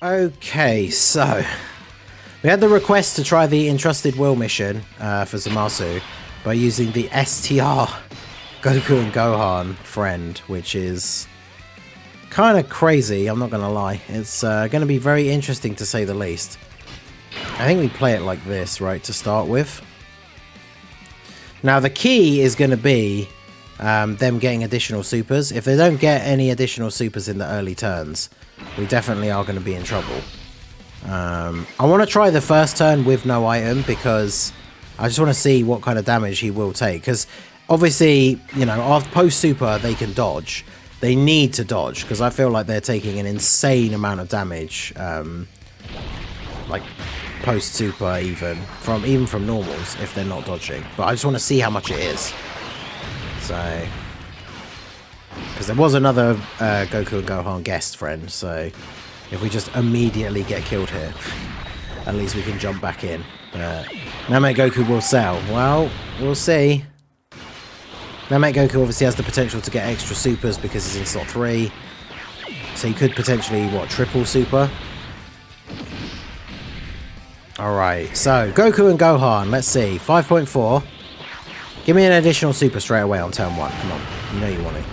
Okay, so we had the request to try the Entrusted Will mission for Zamasu by using the STR Goku and Gohan friend, which is kind of crazy, I'm not going to lie. It's going to be very interesting to say the least. I think we play it like this, right, to start with. Now, the key is going to be them getting additional supers. If they don't get any additional supers in the early turns, we definitely are going to be in trouble. I want to try the first turn with no item because I just want to see what kind of damage he will take. Because obviously, you know, after post-super, they can dodge. They need to dodge because I feel like they're taking an insane amount of damage. Like post-super even from normals if they're not dodging. But I just want to see how much it is. So... because there was another Goku and Gohan guest friend, so if we just immediately get killed here, at least we can jump back in. Namek Goku will sell. Well, we'll see. Namek Goku obviously has the potential to get extra supers because he's in slot 3. So he could potentially, what, triple super? Alright, so Goku and Gohan, let's see. 5.4. Give me an additional super straight away on turn 1. Come on, you know you want it.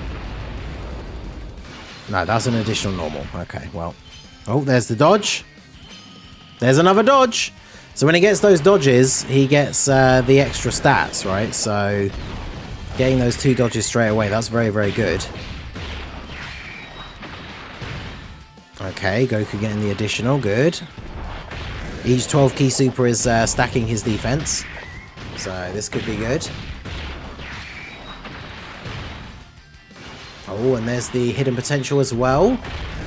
No, that's an additional normal. Okay, well. Oh, there's the dodge. There's another dodge. So when he gets those dodges, he gets the extra stats, right? So getting those 2 dodges straight away, that's very, very good. Okay, Goku getting the additional. Good. Each 12 key super is stacking his defense. So this could be good. Oh, and there's the hidden potential as well.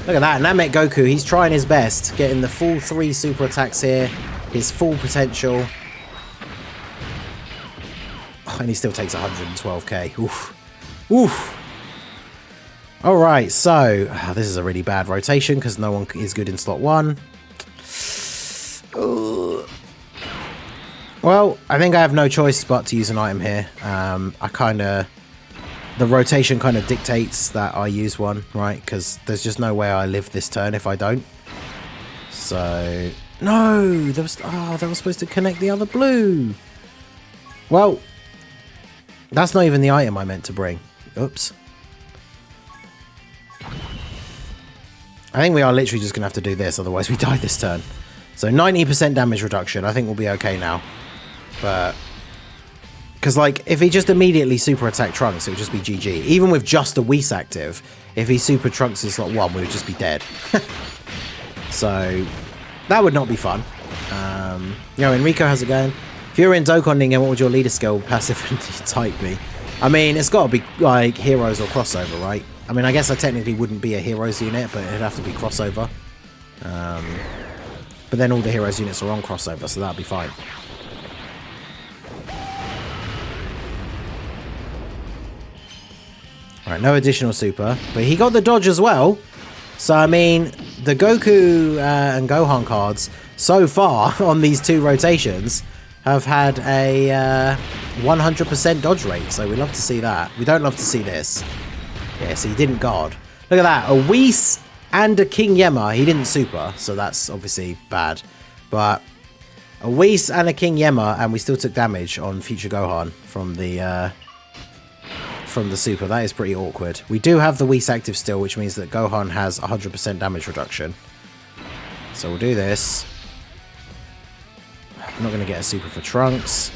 Look at that. Namek Goku, he's trying his best. Getting the full 3 super attacks here. His full potential. Oh, and he still takes 112k. Oof. Oof. Alright, so... this is a really bad rotation because no one is good in slot 1. Well, I think I have no choice but to use an item here. The rotation kind of dictates that I use one, right? Because there's just no way I live this turn if I don't. So... no! That was supposed to connect the other blue! Well, that's not even the item I meant to bring. Oops. I think we are literally just going to have to do this, otherwise we die this turn. So 90% damage reduction, I think we'll be okay now. But... because, like, if he just immediately super attack Trunks, it would just be GG. Even with just a Whis active, if he super Trunks in slot 1, we would just be dead. So, that would not be fun. Yo, Enrico, how's it going? If you're in Dokkan, what would your leader skill passive type be? I mean, it's got to be, like, heroes or crossover, right? I mean, I guess I technically wouldn't be a heroes unit, but it'd have to be crossover. But then all the heroes units are on crossover, so that'd be fine. Alright, no additional super. But he got the dodge as well. So, I mean, the Goku and Gohan cards so far on these 2 rotations have had a 100% dodge rate. So we love to see that. We don't love to see this. Yeah, so he didn't guard. Look at that. A Whis and a King Yemma. He didn't super, so that's obviously bad. But a Whis and a King Yemma, and we still took damage on Future Gohan from the super. That is pretty awkward. We do have the Whis active still, which means that Gohan has 100% damage reduction. So we'll do this. I'm not going to get a super for Trunks.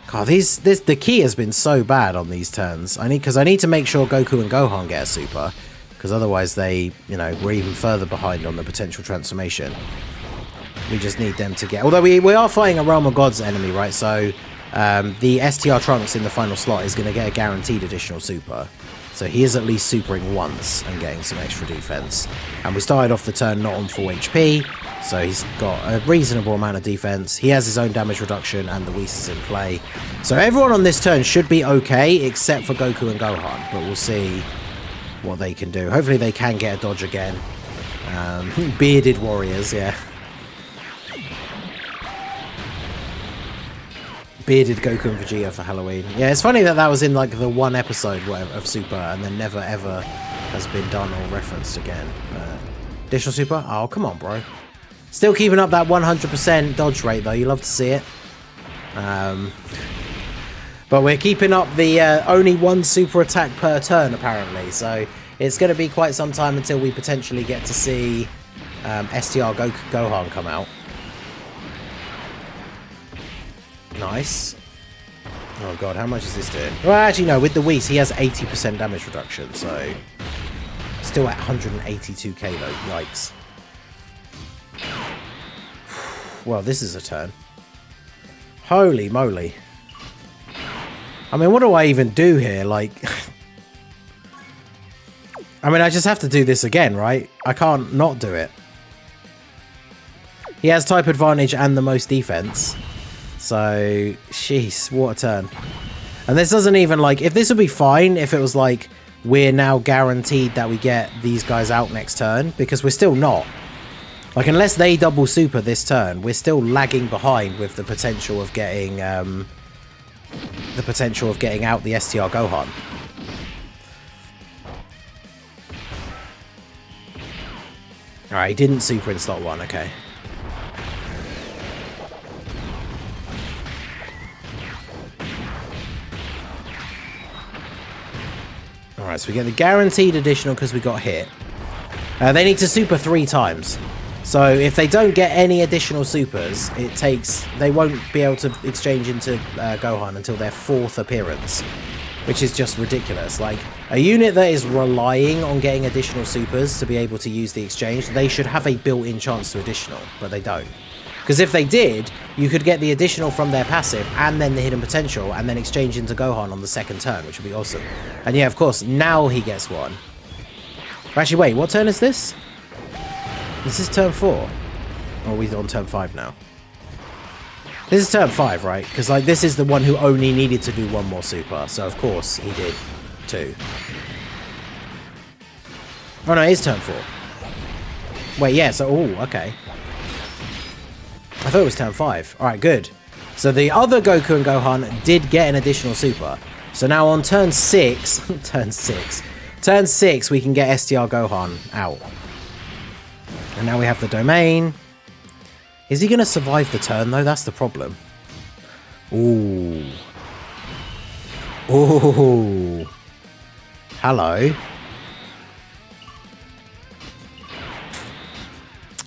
God, the key has been so bad on these turns. I need to make sure Goku and Gohan get a super, because otherwise we're even further behind on the potential transformation. We just need them to get... although we are fighting a Realm of Gods enemy, right? So... the STR Trunks in the final slot is going to get a guaranteed additional super. So he is at least supering once and getting some extra defense. And we started off the turn not on full HP, so he's got a reasonable amount of defense. He has his own damage reduction and the Whis is in play. So everyone on this turn should be okay, except for Goku and Gohan. But we'll see what they can do. Hopefully they can get a dodge again. Bearded warriors, yeah. Bearded Goku and Vegeta for Halloween. Yeah, it's funny that was in like the 1 episode of Super and then never ever has been done or referenced again. Additional super? Oh, come on, bro. Still keeping up that 100% dodge rate, though. You love to see it. But we're keeping up the only one super attack per turn, apparently. So it's going to be quite some time until we potentially get to see STR Gohan come out. Nice. Oh, God. How much is this doing? Well, actually, no. With the Whis, he has 80% damage reduction. So still at 182k, though. Yikes. Well, this is a turn. Holy moly. I mean, what do I even do here? Like, I mean, I just have to do this again, right? I can't not do it. He has type advantage and the most defense. So, jeez, what a turn. And this doesn't even, like, if this would be fine if it was like, we're now guaranteed that we get these guys out next turn, because we're still not. Like, unless they double super this turn, we're still lagging behind with the potential of getting out the STR Gohan. Alright, he didn't super in slot 1, okay. Alright, so we get the guaranteed additional because we got hit. They need to super 3 times. So if they don't get any additional supers, they won't be able to exchange into Gohan until their 4th appearance, which is just ridiculous. Like, a unit that is relying on getting additional supers to be able to use the exchange, they should have a built-in chance to additional, but they don't. Because if they did, you could get the additional from their passive and then the hidden potential and then exchange into Gohan on the 2nd turn, which would be awesome. And yeah, of course, now he gets one. Actually, wait, what turn is this? This is turn 4. Or are we on turn 5 now? This is turn 5, right? Because like this is the one who only needed to do 1 more super. So of course he did 2. Oh no, it is turn 4. Wait, yeah, so, oh, okay. I thought it was turn 5. Alright, good. So the other Goku and Gohan did get an additional super. So now on turn 6, turn 6, we can get STR Gohan out. And now we have the domain. Is he going to survive the turn, though? That's the problem. Ooh. Ooh. Hello.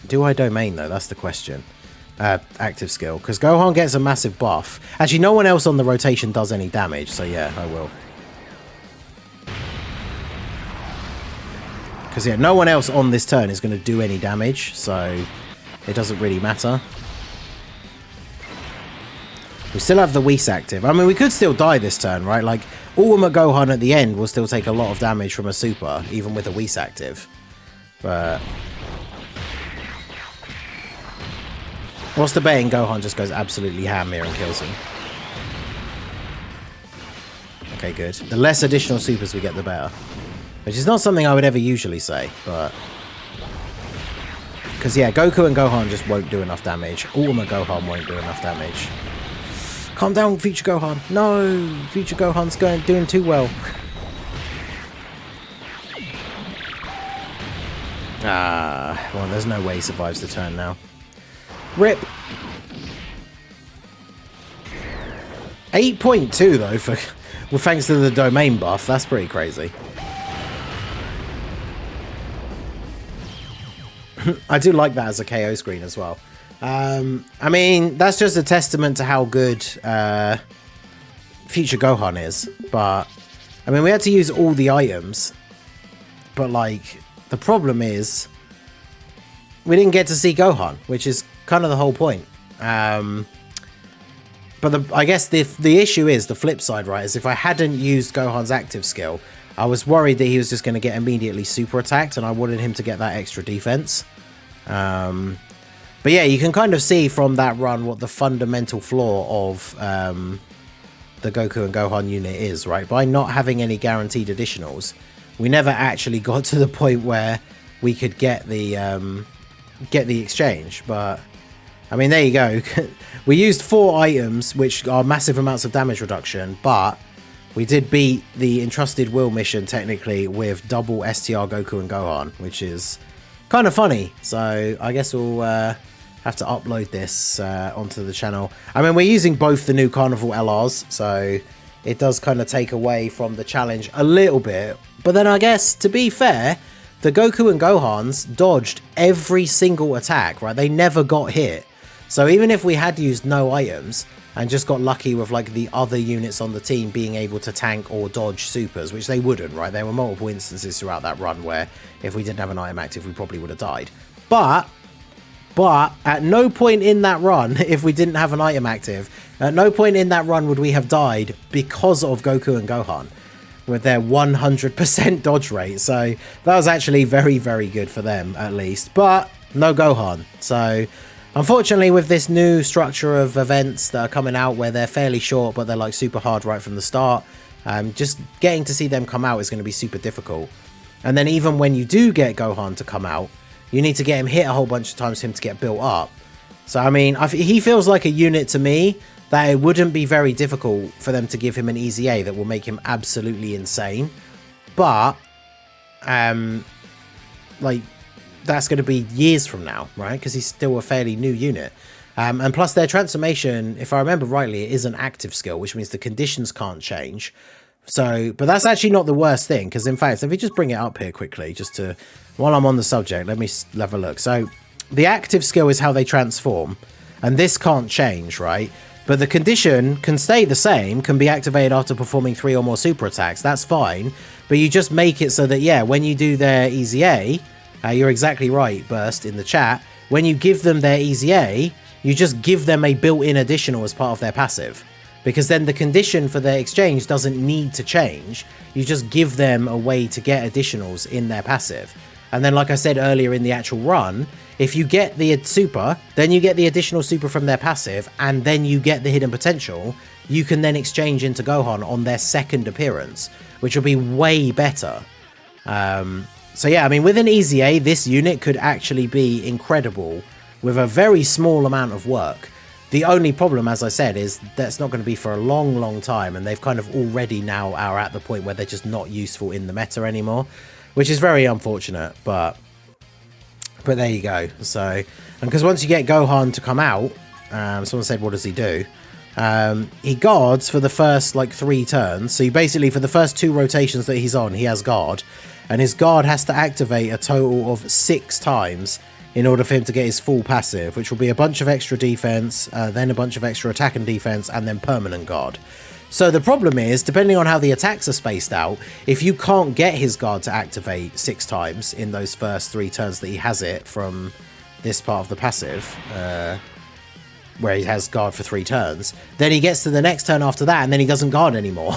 Do I domain, though? That's the question. Active skill. Because Gohan gets a massive buff. Actually, no one else on the rotation does any damage. So, yeah, I will. Because, yeah, no one else on this turn is going to do any damage, so it doesn't really matter. We still have the Whis active. I mean, we could still die this turn, right? Like, Ultimate Gohan at the end will still take a lot of damage from a super, even with a Whis active. But what's the betting Gohan just goes absolutely ham here and kills him? Okay, good. The less additional supers we get, the better. Which is not something I would ever usually say, but because, yeah, Goku and Gohan just won't do enough damage. Ultimate Gohan won't do enough damage. Calm down, Future Gohan. No, Future Gohan's doing too well. Well, there's no way he survives the turn now. RIP. 8.2 though, well, thanks to the domain buff. That's pretty crazy. I do like that as a KO screen as well. I mean, that's just a testament to how good Future Gohan is. But, I mean, we had to use all the items. But, like, the problem is we didn't get to see Gohan, which is kind of the whole point. But I guess the issue is, the flip side, right, is if I hadn't used Gohan's active skill, I was worried that he was just going to get immediately super attacked, and I wanted him to get that extra defense. But yeah, you can kind of see from that run what the fundamental flaw of the Goku and Gohan unit is, right? By not having any guaranteed additionals, we never actually got to the point where we could get the exchange. But I mean, there you go. We used 4 items, which are massive amounts of damage reduction, but we did beat the Entrusted Will mission technically with double STR Goku and Gohan, which is kind of funny. So I guess we'll have to upload this onto the channel. I mean, we're using both the new Carnival LRs, so it does kind of take away from the challenge a little bit. But then I guess, to be fair, the Goku and Gohans dodged every single attack, right? They never got hit. So even if we had used no items and just got lucky with like the other units on the team being able to tank or dodge supers, which they wouldn't, right? There were multiple instances throughout that run where if we didn't have an item active, we probably would have died. But at no point in that run, if we didn't have an item active, at no point in that run would we have died because of Goku and Gohan with their 100% dodge rate. So that was actually very, very good for them, at least. But no Gohan. So unfortunately, with this new structure of events that are coming out where they're fairly short, but they're like super hard right from the start, just getting to see them come out is going to be super difficult. And then even when you do get Gohan to come out, you need to get him hit a whole bunch of times for him to get built up. So, I mean, he feels like a unit to me that it wouldn't be very difficult for them to give him an easy A that will make him absolutely insane. But, like, that's going to be years from now, right? Because he's still a fairly new unit. And plus their transformation, if I remember rightly, it is an active skill, which means the conditions can't change. So, but that's actually not the worst thing, because in fact, if we just bring it up here quickly, just to, while I'm on the subject, let me have a look. So the active skill is how they transform, and this can't change, right? But the condition can stay the same, can be activated after performing 3 or more super attacks. That's fine, but you just make it so that, yeah, when you do their Easy A, you're exactly right, Burst, in the chat, when you give them their Easy A, you just give them a built-in additional as part of their passive. Because then the condition for their exchange doesn't need to change. You just give them a way to get additionals in their passive. And then, like I said earlier in the actual run, if you get the super, then you get the additional super from their passive, and then you get the hidden potential, you can then exchange into Gohan on their second appearance, which will be way better. So yeah, I mean, with an Easy A, this unit could actually be incredible with a very small amount of work. The only problem, as I said, is that's not going to be for a long, long time, and they've kind of already now are at the point where they're just not useful in the meta anymore, which is very unfortunate, but there you go. So, and because once you get Gohan to come out, someone said, what does he do? He guards for the first, like, 3 turns, so basically for the first 2 rotations that he's on, he has guard, and his guard has to activate a total of 6 times in order for him to get his full passive, which will be a bunch of extra defense, then a bunch of extra attack and defense, and then permanent guard. So the problem is, depending on how the attacks are spaced out, if you can't get his guard to activate 6 times in those first 3 turns that he has it from this part of the passive, where he has guard for 3 turns, then he gets to the next turn after that, and then he doesn't guard anymore.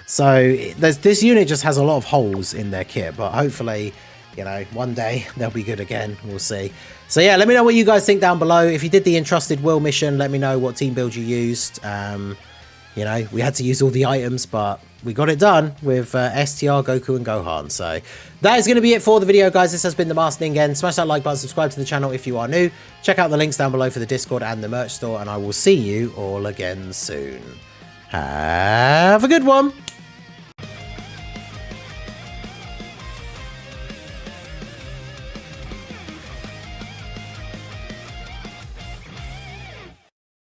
So this unit just has a lot of holes in their kit, but hopefully, you know, one day they'll be good again. We'll see. So yeah, let me know what you guys think down below. If you did the Entrusted Will mission, let me know what team build you used. You know, we had to use all the items, but we got it done with STR Goku and Gohan. So that is going to be it for the video, guys. This has been the Master Ningen. Smash that like button, subscribe to the channel if you are new. Check out the links down below for the Discord and the merch store, and I will see you all again soon. Have a good one.